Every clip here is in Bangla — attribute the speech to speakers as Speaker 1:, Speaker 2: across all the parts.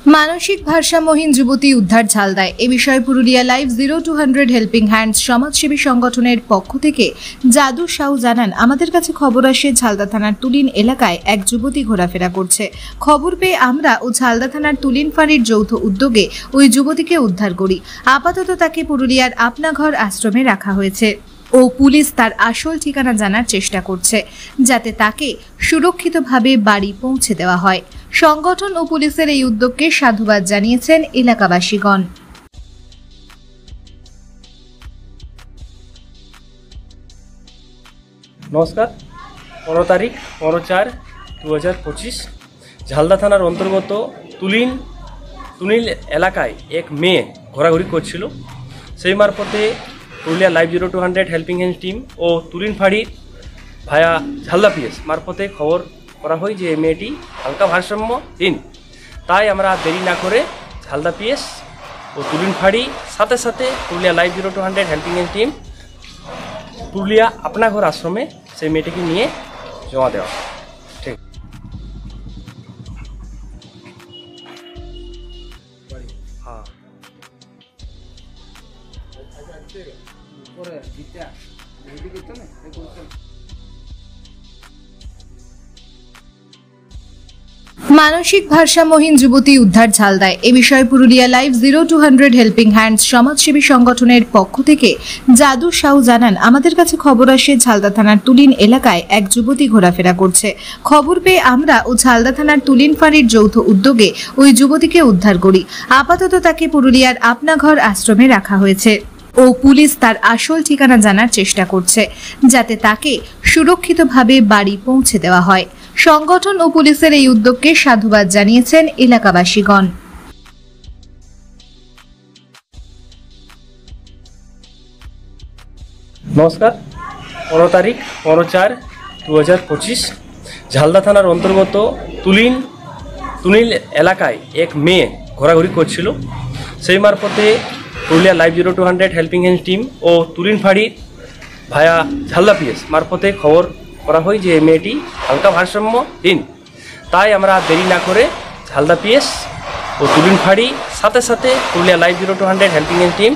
Speaker 1: মানসিক ভারসাম্যহীন যুবতী উদ্ধার ঝালদায়। এ বিষয়ে পুরুলিয়া লাইভ 0-200 হেল্পিং হ্যান্ডস সমাজসেবী সংগঠনের পক্ষ থেকে জাদু সাউ জানান, আমাদের কাছে খবর আসে ঝালদা থানার তুলিন এলাকায় এক যুবতী ঘোরাফেরা করছে। খবর পেয়ে আমরা ও ঝালদা থানার তুলিন ফাঁড়ির যৌথ উদ্যোগে ওই যুবতীকে উদ্ধার করি। আপাতত তাকে পুরুলিয়ার আপনাঘর আশ্রমে রাখা হয়েছে ও পুলিশ তার আসল ঠিকানা জানার চেষ্টা করছে, যাতে তাকে সুরক্ষিতভাবে বাড়ি পৌঁছে দেওয়া হয়। সংগঠন ও পুলিশের এই উদ্যোগকে সাধুবাদ জানিয়েছেন এলাকাবাসীগণ।
Speaker 2: নমস্কার। 15 তারিখ 15/4/2025 ঝালদা থানার অন্তর্গত তুলিন এলাকায় এক মেয়ে ঘোরাঘুরি করছিল। সেই মারফতে Purulia live 0-200 helping hand team ও তুলিন ফাঁড়ি ভায়া ঝালদা পিএস মারফতে খবর করা হয় যে মেয়েটি হালকা ভারসাম্যহীন। তাই আমরা দেরি না করে ঝালদা পিএস ও তুলিন ফাঁড়ি সাথে সাথে Purulia live 0-200 helping hand team Purulia Apnaghar আশ্রমে সেই মেয়েটিকে নিয়ে জমা দেওয়া। ঠিক হ্যাঁ।
Speaker 1: মানসিক ভারসাম্যহীন যুবতী উদ্ধার ঝালদায়। এ বিষয়ে পুরুলিয়া লাইভ 0-200 হেল্পিং হ্যান্ডস সমাজসেবী সংগঠনের পক্ষ থেকে জাদু সাউ জানান, আমাদের কাছে খবর আসে ঝালদা থানার তুলিন এলাকায় এক যুবতী ঘোরাফেরা করছে। খবর পেয়ে আমরা ও ঝালদা থানার তুলিন ফাঁড়ির যৌথ উদ্যোগে ওই যুবতীকে উদ্ধার করি। আপাতত তাকে পুরুলিয়ার আপনাঘর আশ্রমে রাখা হয়েছে ও পুলিশ তার আসল ঠিকানা জানার চেষ্টা করছে, যাতে তাকে সুরক্ষিতভাবে বাড়ি পৌঁছে দেওয়া হয়। সংগঠন ও পুলিশের এই উদ্যোগকে সাধুবাদ জানিয়েছেন এলাকাবাসীগণ।
Speaker 2: নমস্কার। 15 তারিখ 15/4/2025 ঝালদা থানার অন্তর্গত তুলিন এলাকায় এক মেয়ে ঘোরাঘুরি করছিল। সেই মারফতে Purulia live 0-200 helping hand team ও তুলিন ফাঁড়ি ভায়া ঝালদা পিএস মারফতে খবর করা হয় যে মেয়েটি হালকা ভারসাম্যহীন। তাই আমরা দেরি না করে ঝালদা পিএস ও তুলিন ফাঁড়ি সাথে সাথে Purulia live 0-200 helping hand team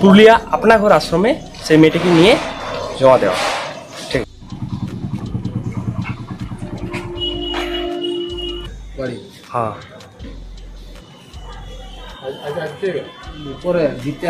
Speaker 2: Purulia Apnaghar আশ্রমে সেই মেয়েটিকে নিয়ে জমা দেওয়া। ঠিক হ্যাঁ।
Speaker 3: উপরে দিতে